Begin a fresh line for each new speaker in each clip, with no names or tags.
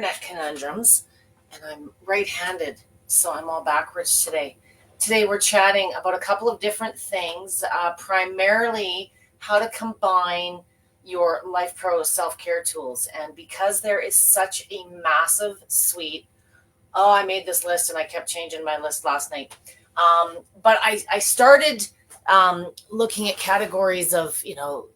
internet conundrums, and I'm right-handed, so I'm all backwards today. Today we're chatting about a couple of different things, primarily how to combine your Life Pro self-care tools. And because there is such a massive suite, I made this list and I kept changing my list last night. But I started looking at categories of,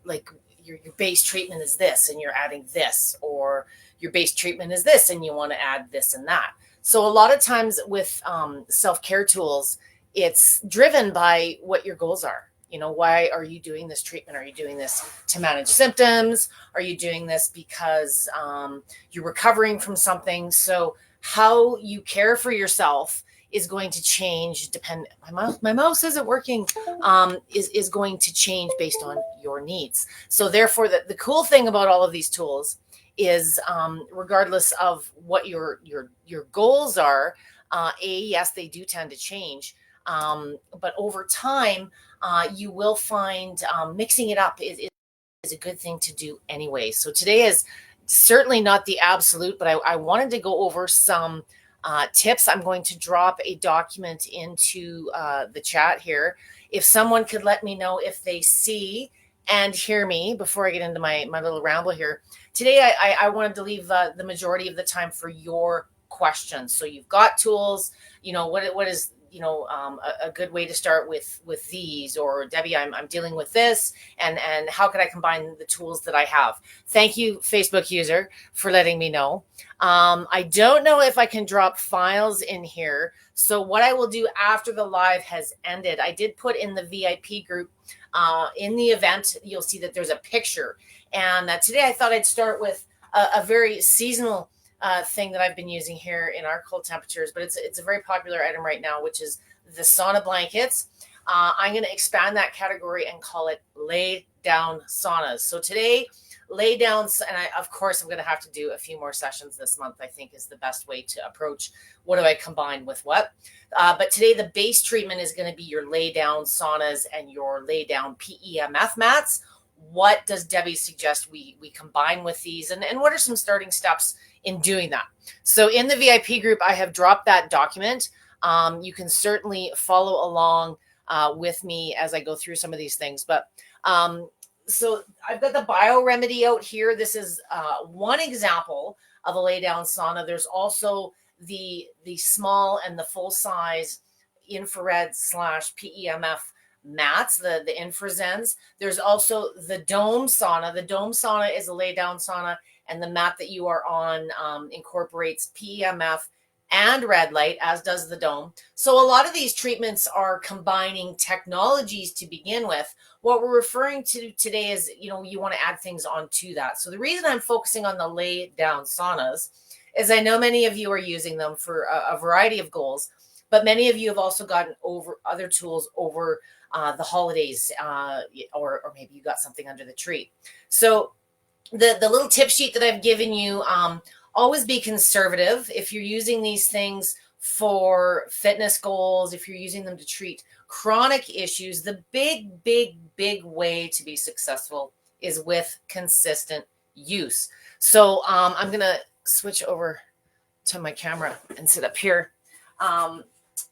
like your base treatment is this and you're adding this, or your base treatment is this and you want to add this and that. So a lot of times with self-care tools, it's driven by what your goals are. Why are you doing this treatment? Are you doing this to manage symptoms? Are you doing this because you're recovering from something? So how you care for yourself is going to change. My mouse isn't working. Is going to change based on your needs. So therefore, the cool thing about all of these tools is, regardless of what your goals are, yes, they do tend to change. But over time, you will find mixing it up is a good thing to do anyway. So today is certainly not the absolute, but I wanted to go over some tips. I'm going to drop a document into the chat here. If someone could let me know if they see and hear me before I get into my little ramble here. Today, I wanted to leave the majority of the time for your questions. So you've got tools, what is a good way to start with these, or Debbie, I'm dealing with this, and how could I combine the tools that I have? Thank you, Facebook user, for letting me know. I don't know if I can drop files in here. So what I will do after the live has ended, I did put in the VIP group, in the event, you'll see that there's a picture. And today I thought I'd start with a very seasonal thing that I've been using here in our cold temperatures, but it's a very popular item right now, which is the sauna blankets. I'm going to expand that category and call it lay down saunas. So today, lay down, and of course I'm going to have to do a few more sessions this month, I think is the best way to approach what do I combine with what. But today the base treatment is going to be your lay down saunas and your lay down PEMF mats. What does Debbie suggest we combine with these, and what are some starting steps in doing that? So in the VIP group, I have dropped that document. You can certainly follow along with me as I go through some of these things. But so I've got the Bio Remedy out here. This is one example of a lay down sauna. There's also the small and the full size infrared / PEMF mats, the infrazens. There's also the dome sauna. The dome sauna is a lay down sauna, and the mat that you are on incorporates PEMF and red light, as does the dome. So a lot of these treatments are combining technologies to begin with. What we're referring to today is, you want to add things onto that. So the reason I'm focusing on the lay down saunas is I know many of you are using them for a variety of goals, but many of you have also gotten over other tools over the holidays, or maybe you got something under the tree. So the little tip sheet that I've given you, always be conservative. If you're using these things for fitness goals, if you're using them to treat chronic issues, the big way to be successful is with consistent use. So I'm going to switch over to my camera and sit up here.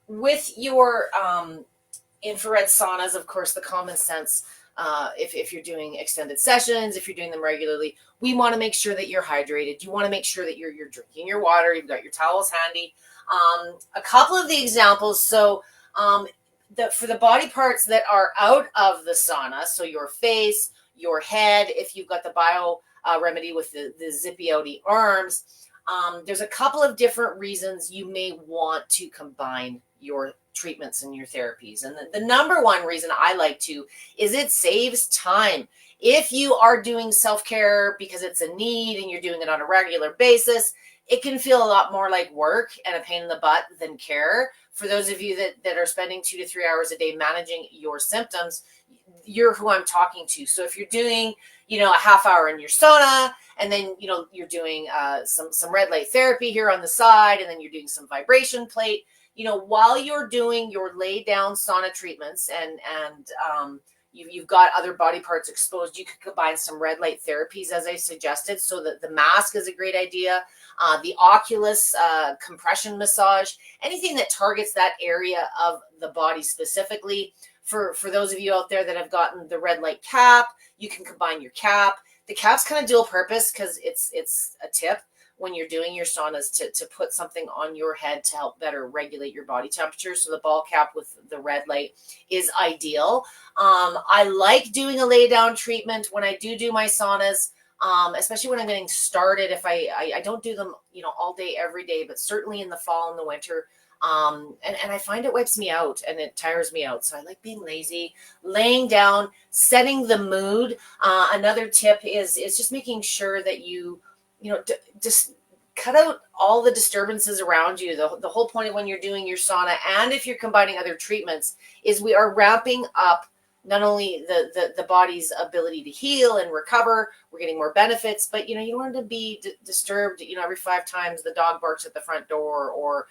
With your infrared saunas, of course, the common sense, if you're doing extended sessions, if you're doing them regularly, we want to make sure that you're hydrated. You want to make sure that you're drinking your water. You've got your towels handy. A couple of the examples. So for the body parts that are out of the sauna, so your face, your head, if you've got the Bio Remedy with the zippy outy arms, there's a couple of different reasons you may want to combine your treatments and your therapies. And the number one reason I like to is it saves time. If you are doing self-care because it's a need and you're doing it on a regular basis, it can feel a lot more like work and a pain in the butt than care. For those of you that are spending 2 to 3 hours a day managing your symptoms, you're who I'm talking to. So if you're doing, a half hour in your sauna, and then, you're doing some red light therapy here on the side, and then you're doing some vibration plate, while you're doing your lay down sauna treatments and you've got other body parts exposed, you could combine some red light therapies, as I suggested. So that the mask is a great idea. The Oculus compression massage, anything that targets that area of the body specifically. For those of you out there that have gotten the red light cap, you can combine your cap. The cap's kind of dual purpose because it's a tip when you're doing your saunas to put something on your head to help better regulate your body temperature. So the ball cap with the red light is ideal. I like doing a lay down treatment when I do my saunas, especially when I'm getting started. If I don't do them, all day, every day, but certainly in the fall and the winter. And I find it wipes me out and it tires me out. So I like being lazy, laying down, setting the mood. Another tip is just making sure that just cut out all the disturbances around you. The whole point of when you're doing your sauna, and if you're combining other treatments, is we are ramping up not only the body's ability to heal and recover, we're getting more benefits, but you don't want to be disturbed, every 5 times the dog barks at the front door, or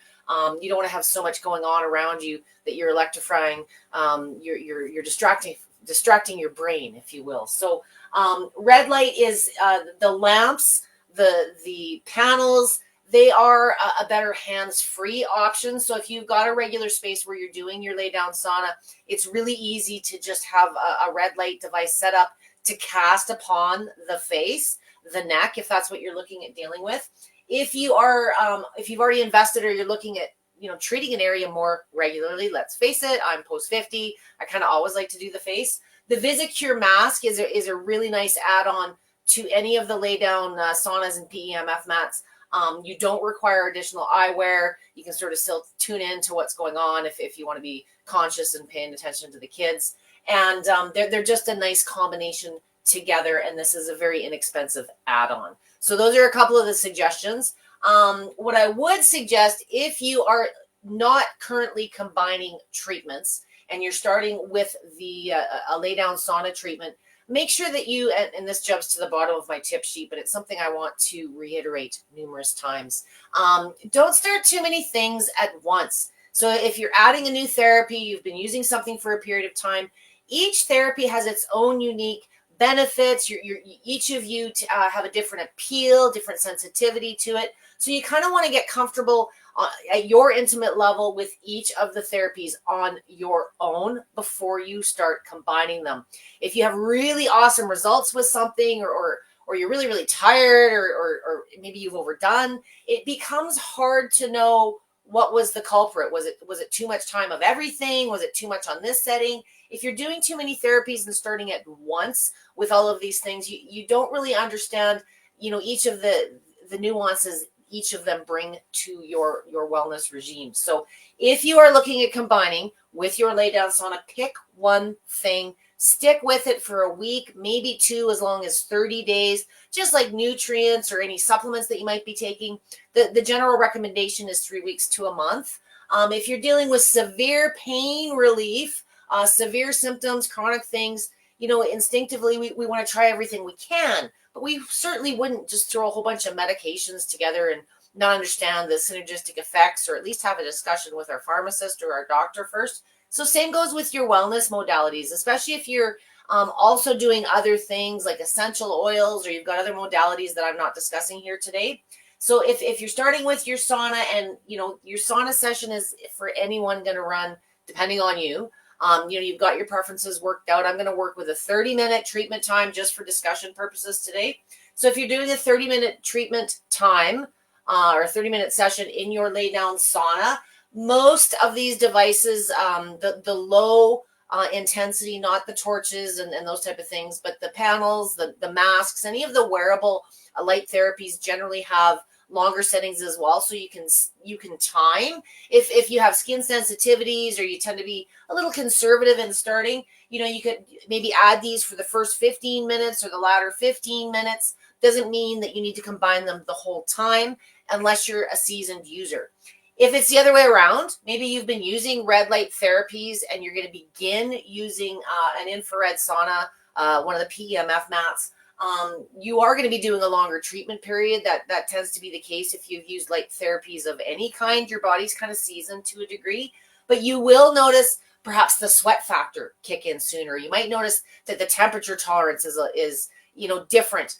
you don't want to have so much going on around you that you're electrifying, you're distracting your brain, if you will. So red light is the lamps, the panels, they are a better hands-free option. So if you've got a regular space where you're doing your lay down sauna, it's really easy to just have a red light device set up to cast upon the face, the neck, if that's what you're looking at dealing with. If you are, if you've already invested or you're looking at, treating an area more regularly, let's face it, I'm post 50. I kind of always like to do the face. The VisiCure mask is a really nice add-on to any of the lay down saunas and PEMF mats. You don't require additional eyewear. You can sort of still tune in to what's going on if you want to be conscious and paying attention to the kids. And they're just a nice combination together, and this is a very inexpensive add-on. So those are a couple of the suggestions. What I would suggest, if you are not currently combining treatments and you're starting with a lay down sauna treatment, make sure that you, and this jumps to the bottom of my tip sheet, but it's something I want to reiterate numerous times. Don't start too many things at once. So if you're adding a new therapy, you've been using something for a period of time, each therapy has its own unique benefits. Each of you have a different appeal, different sensitivity to it. So you kind of want to get comfortable at your intimate level with each of the therapies on your own before you start combining them. If you have really awesome results with something, or you're really, really tired, or maybe you've overdone, it becomes hard to know what was the culprit. Was it too much time of everything? Was it too much on this setting? If you're doing too many therapies and starting at once with all of these things, you don't really understand, each of the nuances each of them bring to your wellness regime. So if you are looking at combining with your lay down sauna, pick one thing, stick with it for a week, maybe 2, as long as 30 days, just like nutrients or any supplements that you might be taking. The general recommendation is 3 weeks to a month. If you're dealing with severe pain relief, severe symptoms, chronic things, instinctively we want to try everything we can, but we certainly wouldn't just throw a whole bunch of medications together and not understand the synergistic effects, or at least have a discussion with our pharmacist or our doctor first. So same goes with your wellness modalities, especially if you're also doing other things like essential oils, or you've got other modalities that I'm not discussing here today. So if you're starting with your sauna, and your sauna session is for anyone going to run, depending on you, you've got your preferences worked out. I'm going to work with a 30-minute treatment time just for discussion purposes today. So if you're doing a 30-minute treatment time or a 30-minute session in your lay down sauna, most of these devices, the low intensity, not the torches and those type of things, but the panels, the masks, any of the wearable light therapies generally have longer settings as well, so you can time if you have skin sensitivities, or you tend to be a little conservative in starting. You could maybe add these for the first 15 minutes or the latter 15 minutes. Doesn't mean that you need to combine them the whole time unless you're a seasoned user. If it's the other way around, maybe you've been using red light therapies and you're going to begin using an infrared sauna, one of the PEMF mats. You are going to be doing a longer treatment period. That tends to be the case if you've used light therapies of any kind. Your body's kind of seasoned to a degree, but you will notice perhaps the sweat factor kick in sooner. You might notice that the temperature tolerance is different,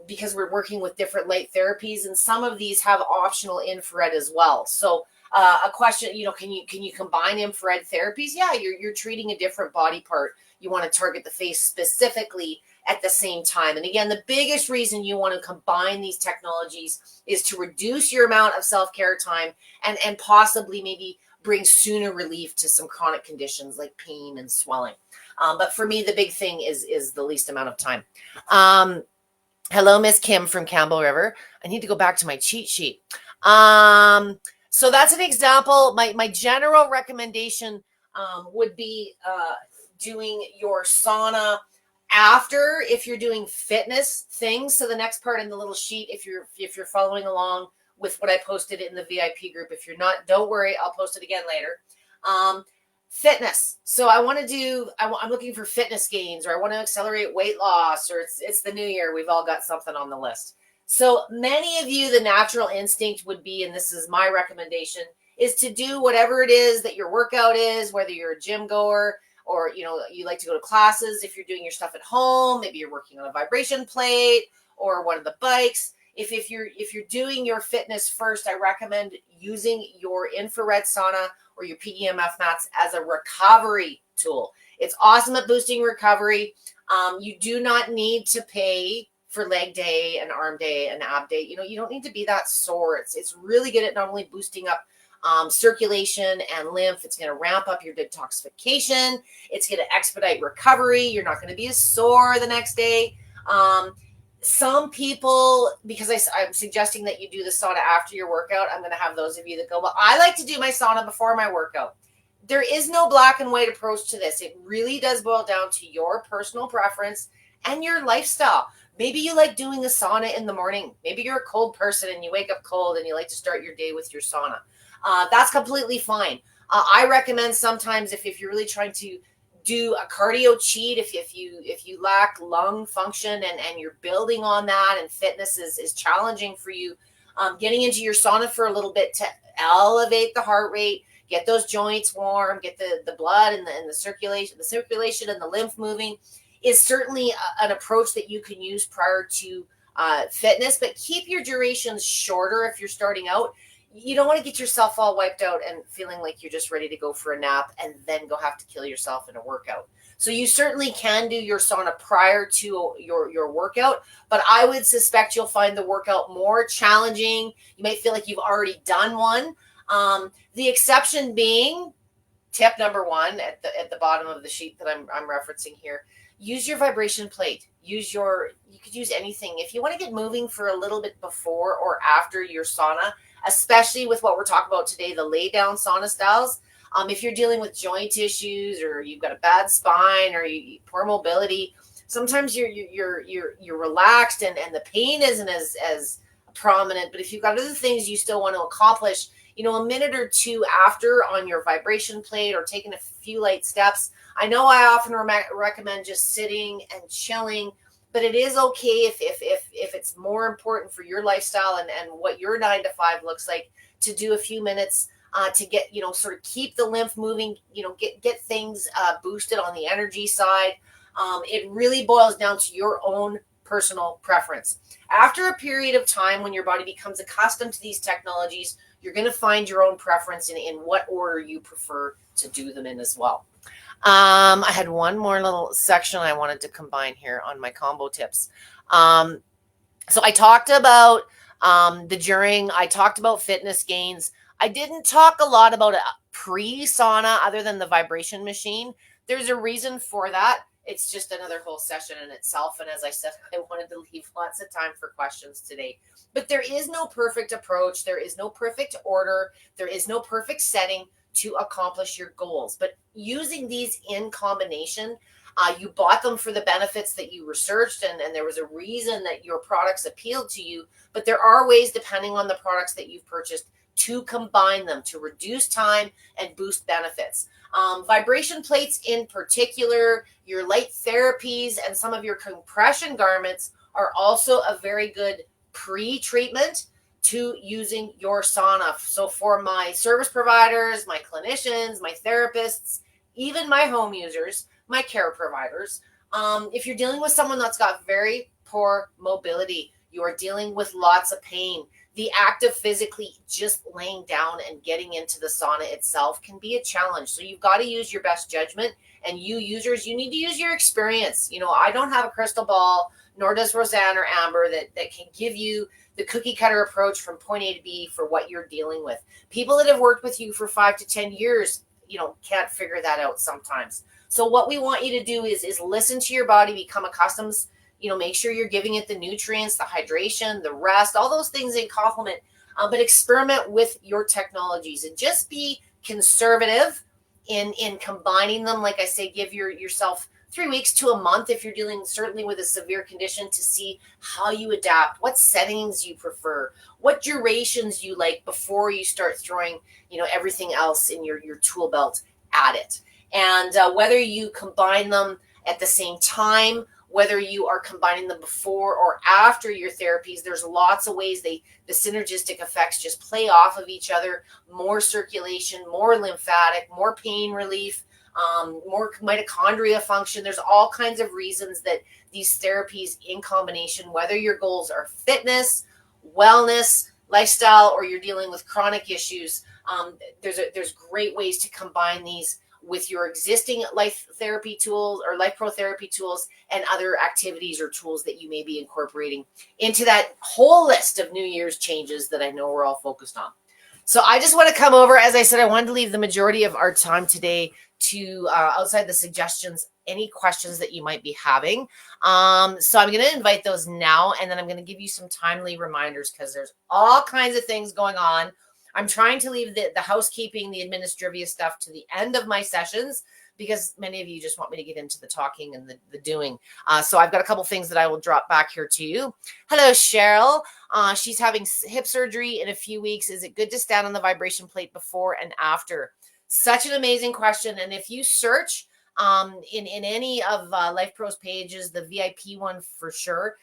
because we're working with different light therapies, and some of these have optional infrared as well. So a question, can you combine infrared therapies? Yeah, you're treating a different body part. You want to target the face specifically at the same time. And again, the biggest reason you want to combine these technologies is to reduce your amount of self-care time and possibly maybe bring sooner relief to some chronic conditions like pain and swelling. But for me, the big thing is the least amount of time. Hello, Miss Kim from Campbell River. I need to go back to my cheat sheet. So that's an example. My general recommendation would be doing your sauna after, if you're doing fitness things. So the next part in the little sheet, if you're following along with what I posted in the VIP group, if you're not, don't worry, I'll post it again later. Fitness. So I want to do, I'm looking for fitness gains, or I want to accelerate weight loss, or it's the new year. We've all got something on the list. So many of you, the natural instinct would be, and this is my recommendation, is to do whatever it is that your workout is, whether you're a gym goer or, you like to go to classes. If you're doing your stuff at home, maybe you're working on a vibration plate or one of the bikes. If you're doing your fitness first, I recommend using your infrared sauna or your PEMF mats as a recovery tool. It's awesome at boosting recovery. You do not need to pay for leg day and arm day and ab day. You don't need to be that sore. It's really good at not only boosting up circulation and lymph. It's going to ramp up your detoxification. It's going to expedite recovery. You're not going to be as sore the next day. Some people, because I'm suggesting that you do the sauna after your workout, I'm going to have those of you that go, well, I like to do my sauna before my workout. There is no black and white approach to this. It really does boil down to your personal preference and your lifestyle. Maybe you like doing a sauna in the morning. Maybe you're a cold person and you wake up cold and you like to start your day with your sauna. That's completely fine. I recommend sometimes if you're really trying to do a cardio cheat, if you lack lung function and you're building on that, and fitness is challenging for you, getting into your sauna for a little bit to elevate the heart rate, get those joints warm, get the blood and the circulation and the lymph moving, is certainly an approach that you can use prior to fitness. But keep your durations shorter if you're starting out. You don't want to get yourself all wiped out and feeling like you're just ready to go for a nap and then go have to kill yourself in a workout. So you certainly can do your sauna prior to your workout, but I would suspect you'll find the workout more challenging. You might feel like you've already done one. The exception being tip number 1 at the bottom of the sheet that I'm referencing here. Use your vibration plate. You could use anything. If you want to get moving for a little bit before or after your sauna, especially with what we're talking about today, the lay down sauna styles. If you're dealing with joint issues, or you've got a bad spine, or poor mobility, sometimes you're relaxed and the pain isn't as prominent. But if you've got other things you still want to accomplish, a minute or two after on your vibration plate, or taking a few light steps. I know I often recommend just sitting and chilling, but it is okay if it's more important for your lifestyle and what your 9 to 5 looks like, to do a few minutes to get, sort of keep the lymph moving, get things boosted on the energy side. It really boils down to your own personal preference. After a period of time, when your body becomes accustomed to these technologies, you're going to find your own preference in what order you prefer to do them in as well. I had one more little section I wanted to combine here on my combo tips. So I talked about I talked about fitness gains. I didn't talk a lot about a pre-sauna other than the vibration machine. There's a reason for that. It's just another whole session in itself. And as I said, I wanted to leave lots of time for questions today. But there is no perfect approach. There is no perfect order. There is no perfect setting to accomplish your goals. But using these in combination, you bought them for the benefits that you researched, and there was a reason that your products appealed to you. But there are ways, depending on the products that you've purchased, to combine them to reduce time and boost benefits. Vibration plates in particular, your light therapies, and some of your compression garments are also a very good pre-treatment to using your sauna. So for my service providers, my clinicians, my therapists, even my home users, my care providers. If you're dealing with someone that's got very poor mobility, you are dealing with lots of pain. The act of physically just laying down and getting into the sauna itself can be a challenge. So you've got to use your best judgment. And you users, you need to use your experience. I don't have a crystal ball, nor does Roseanne or Amber, that can give you the cookie cutter approach from point A to B for what you're dealing with. People that have worked with you for 5 to 10 years, can't figure that out sometimes. So what we want you to do is listen to your body, become accustomed, make sure you're giving it the nutrients, the hydration, the rest, all those things in complement, but experiment with your technologies and just be conservative in combining them. Like I say, give yourself 3 weeks to a month if you're dealing certainly with a severe condition to see how you adapt, what settings you prefer, what durations you like before you start throwing, everything else in your tool belt at it. And whether you combine them at the same time, whether you are combining them before or after your therapies, there's lots of ways the synergistic effects just play off of each other. More circulation, more lymphatic, more pain relief, more mitochondria function. There's all kinds of reasons that these therapies in combination, whether your goals are fitness, wellness, lifestyle, or you're dealing with chronic issues, there's great ways to combine these with your existing life therapy tools or life pro therapy tools and other activities or tools that you may be incorporating into that whole list of New Year's changes that I know we're all focused on. So I just want to come over. As I said, I wanted to leave the majority of our time today to outside the suggestions, any questions that you might be having. So I'm going to invite those now, and then I'm going to give you some timely reminders because there's all kinds of things going on. I'm trying to leave the housekeeping, the administrivia stuff to the end of my sessions because many of you just want me to get into the talking and the doing. So I've got a couple things that I will drop back here to you. Hello, Cheryl. She's having hip surgery in a few weeks. Is it good to stand on the vibration plate before and after? Such an amazing question. And if you search in any of Life Pro's pages, the VIP one for sure,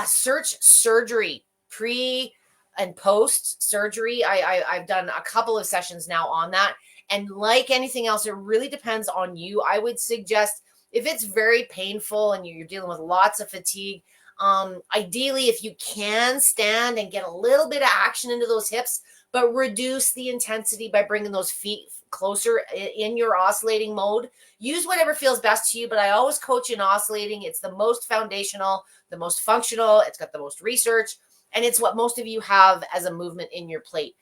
search surgery, pre and post surgery. I've done a couple of sessions now on that. And like anything else, it really depends on you. I would suggest if it's very painful and you're dealing with lots of fatigue, ideally, if you can stand and get a little bit of action into those hips, but reduce the intensity by bringing those feet closer in your oscillating mode. Use whatever feels best to you, but I always coach in oscillating. It's the most foundational, the most functional. It's got the most research. And it's what most of you have as a movement in your plate.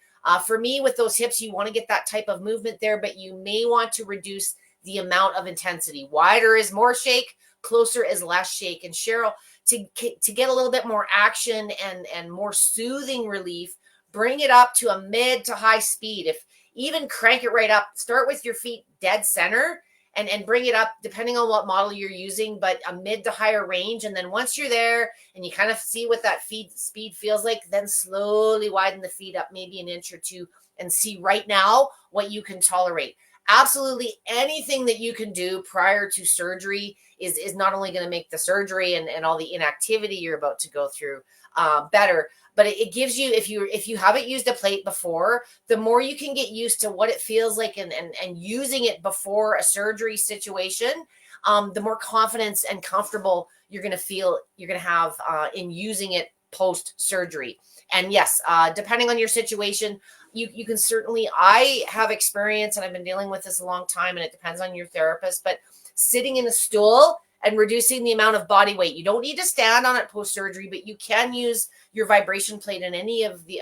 For me, with those hips, you want to get that type of movement there, but you may want to reduce the amount of intensity. Wider is more shake, closer is less shake. And Cheryl, to get a little bit more action and more soothing relief, bring it up to a mid to high speed. If even crank it right up, start with your feet dead center and bring it up depending on what model you're using, but a mid to higher range. And then once you're there and you kind of see what that speed feels like, then slowly widen the feet up maybe an inch or two and see right now what you can tolerate. Absolutely anything that you can do prior to surgery is not only going to make the surgery and all the inactivity you're about to go through better, but it gives you, if you haven't used a plate before, the more you can get used to what it feels like and using it before a surgery situation, the more confidence and comfortable you're going to feel, you're going to have in using it post surgery. And yes, depending on your situation, you can certainly, I have experience and I've been dealing with this a long time, and it depends on your therapist, but sitting in a stool and reducing the amount of body weight. You don't need to stand on it post-surgery, but you can use your vibration plate and any of the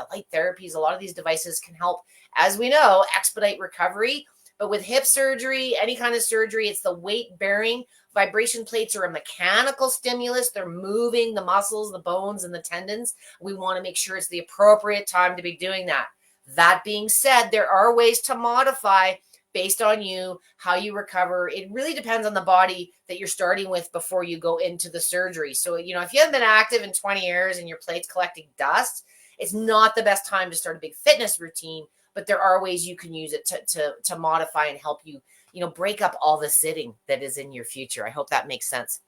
light therapies. A lot of these devices can help, as we know, expedite recovery. But with hip surgery, any kind of surgery, it's the weight bearing. Vibration plates are a mechanical stimulus. They're moving the muscles, the bones, and the tendons. We want to make sure it's the appropriate time to be doing that. That being said, there are ways to modify based on you, how you recover. It really depends on the body that you're starting with before you go into the surgery. So, if you haven't been active in 20 years and your plate's collecting dust, it's not the best time to start a big fitness routine, but there are ways you can use it to modify and help you, break up all the sitting that is in your future. I hope that makes sense.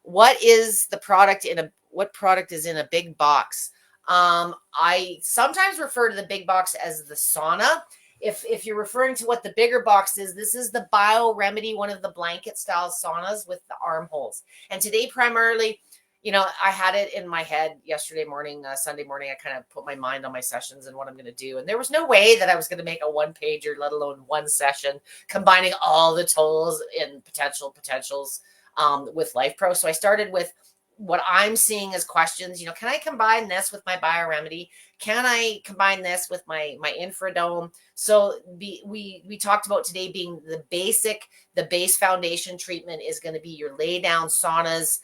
What is the product what product is in a big box? I sometimes refer to the big box as the sauna. If you're referring to what the bigger box is, this is the Bio Remedy, one of the blanket style saunas with the armholes. And today, primarily, I had it in my head yesterday morning, Sunday morning. I kind of put my mind on my sessions and what I'm going to do. And there was no way that I was going to make a one pager, let alone one session, combining all the tools and potentials with Life Pro. So I started with what I'm seeing as questions. Can I combine this with my Bioremedy? Can I combine this with my infradome? So we talked about today being the base foundation treatment is going to be your lay down saunas,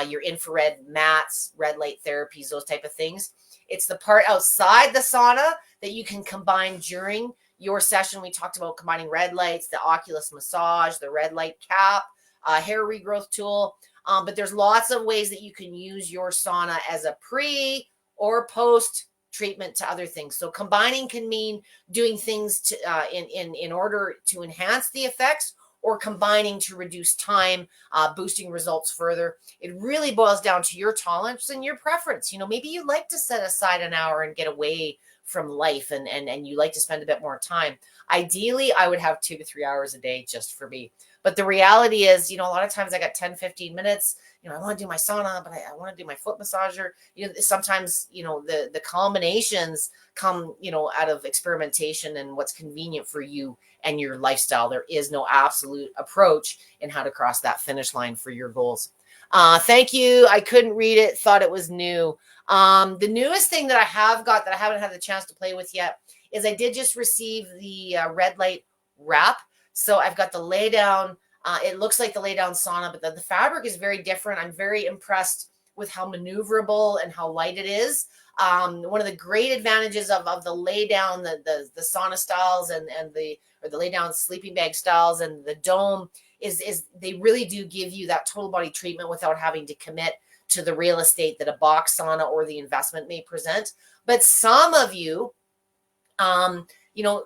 your infrared mats, red light therapies, those type of things. It's the part outside the sauna that you can combine during your session. We talked about combining red lights, the Oculus massage, the red light cap, hair regrowth tool. But there's lots of ways that you can use your sauna as a pre or post treatment to other things. So combining can mean doing things to, in order to enhance the effects, or combining to reduce time, boosting results further. It really boils down to your tolerance and your preference. Maybe you like to set aside an hour and get away from life, and you like to spend a bit more time. Ideally, I would have 2 to 3 hours a day just for me. But the reality is, a lot of times I got 10, 15 minutes. I want to do my sauna, but I want to do my foot massager. Sometimes, the combinations come, out of experimentation and what's convenient for you and your lifestyle. There is no absolute approach in how to cross that finish line for your goals. Thank you. I couldn't read it. Thought it was new. The newest thing that I have got that I haven't had the chance to play with yet is I did just receive the red light wrap. So I've got the lay down. It looks like the lay down sauna, but the fabric is very different. I'm very impressed with how maneuverable and how light it is. One of the great advantages of the lay down, the sauna styles and the lay down sleeping bag styles and the dome is they really do give you that total body treatment without having to commit to the real estate that a box sauna or the investment may present. But some of you,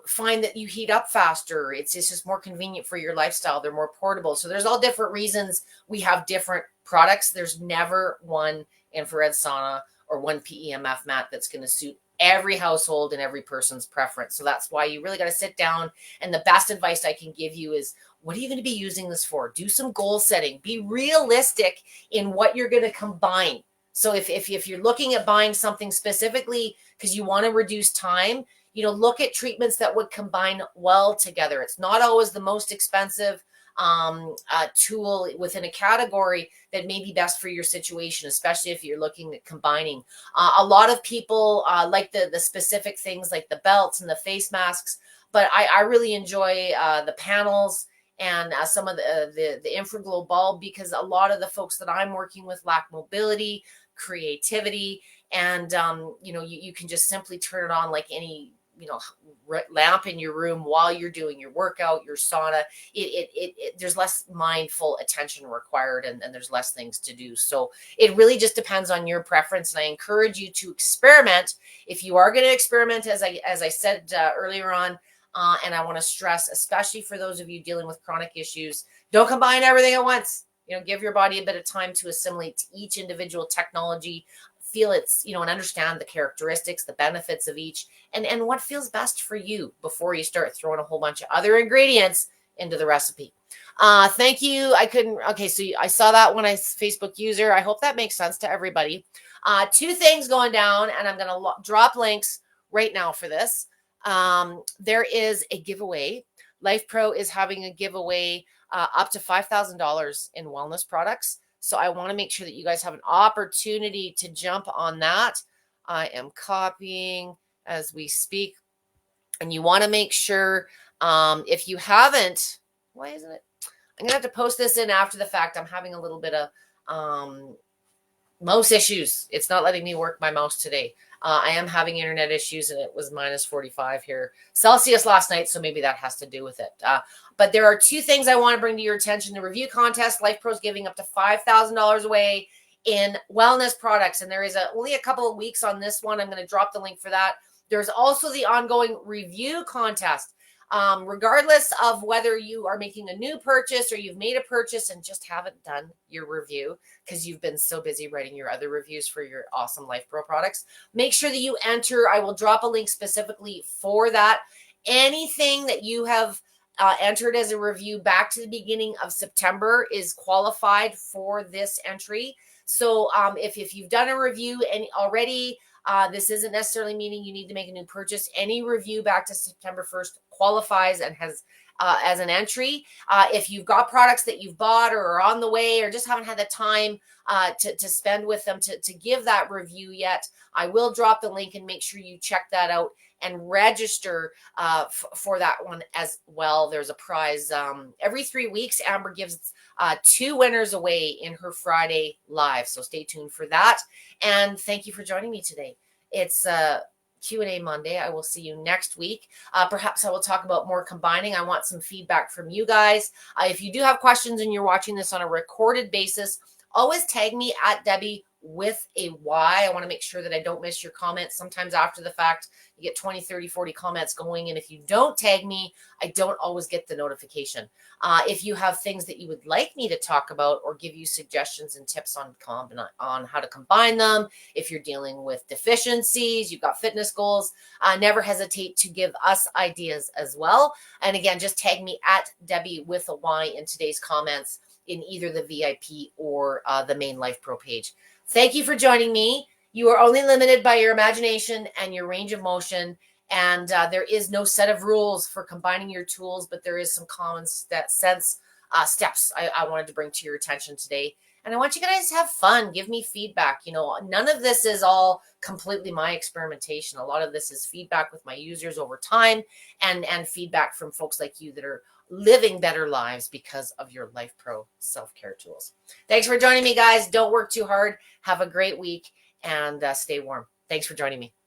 find that you heat up faster. It's just more convenient for your lifestyle. They're more portable. So there's all different reasons we have different products. There's never one infrared sauna or one PEMF mat that's going to suit every household and every person's preference. So that's why you really got to sit down. And the best advice I can give you is, what are you going to be using this for? Do some goal setting. Be realistic in what you're going to combine. So if you're looking at buying something specifically because you want to reduce time, look at treatments that would combine well together. It's not always the most expensive tool within a category that may be best for your situation, especially if you're looking at combining. A lot of people like the specific things like the belts and the face masks, but I really enjoy the panels and some of the infraglow bulb, because a lot of the folks that I'm working with lack mobility, creativity, and you can just simply turn it on like any lamp in your room while you're doing your workout, your sauna. There's less mindful attention required, and there's less things to do. So it really just depends on your preference. And I encourage you to experiment. If you are going to experiment, as I said earlier on, and I want to stress, especially for those of you dealing with chronic issues, don't combine everything at once. Give your body a bit of time to assimilate to each individual technology, feel it's, and understand the characteristics, the benefits of each, and what feels best for you before you start throwing a whole bunch of other ingredients into the recipe. Thank you. Okay, so I saw that when I Facebook user. I hope that makes sense to everybody. 2 things going down, and I'm going to drop links right now for this. There is a giveaway. Life Pro is having a giveaway up to $5,000 in wellness products. So I want to make sure that you guys have an opportunity to jump on that. I am copying as we speak. And you want to make sure, if you haven't, why isn't it? I'm going to have to post this in after the fact. I'm having a little bit of mouse issues. It's not letting me work my mouse today. I am having internet issues, and it was minus 45 here Celsius last night, so maybe that has to do with it. But there are 2 things I want to bring to your attention. The review contest, Life Pro's giving up to $5,000 away in wellness products, and there is only a couple of weeks on this one. I'm going to drop the link for that. There's also the ongoing review contest. Regardless of whether you are making a new purchase or you've made a purchase and just haven't done your review because you've been so busy writing your other reviews for your awesome Life Pro products, make sure that you enter. I will drop a link specifically for that. Anything that you have entered as a review back to the beginning of September is qualified for this entry. So if you've done a review and already, this isn't necessarily meaning you need to make a new purchase. Any review back to September 1st qualifies and has as an entry. If you've got products that you've bought or are on the way or just haven't had the time to spend with them to give that review yet, I will drop the link and make sure you check that out and register for that one as well. There's a prize every 3 weeks. Amber gives 2 winners away in her Friday live. So stay tuned for that. And thank you for joining me today. It's Q&A Monday. I will see you next week. Perhaps I will talk about more combining. I want some feedback from you guys. If you do have questions and you're watching this on a recorded basis, always tag me at Debbie with a Y. I want to make sure that I don't miss your comments. Sometimes after the fact, you get 20, 30, 40 comments going. And if you don't tag me, I don't always get the notification. If you have things that you would like me to talk about or give you suggestions and tips on how to combine them, if you're dealing with deficiencies, you've got fitness goals, never hesitate to give us ideas as well. And again, just tag me at Debbie with a Y in today's comments in either the VIP or the main Life Pro page. Thank you for joining me. You are only limited by your imagination and your range of motion. And there is no set of rules for combining your tools, but there is some common sense steps I wanted to bring to your attention today. And I want you guys to have fun. Give me feedback. You know, none of this is all completely my experimentation. A lot of this is feedback with my users over time and feedback from folks like you that are living better lives because of your Life Pro self-care tools. Thanks for joining me, guys. Don't work too hard. Have a great week and stay warm. Thanks for joining me.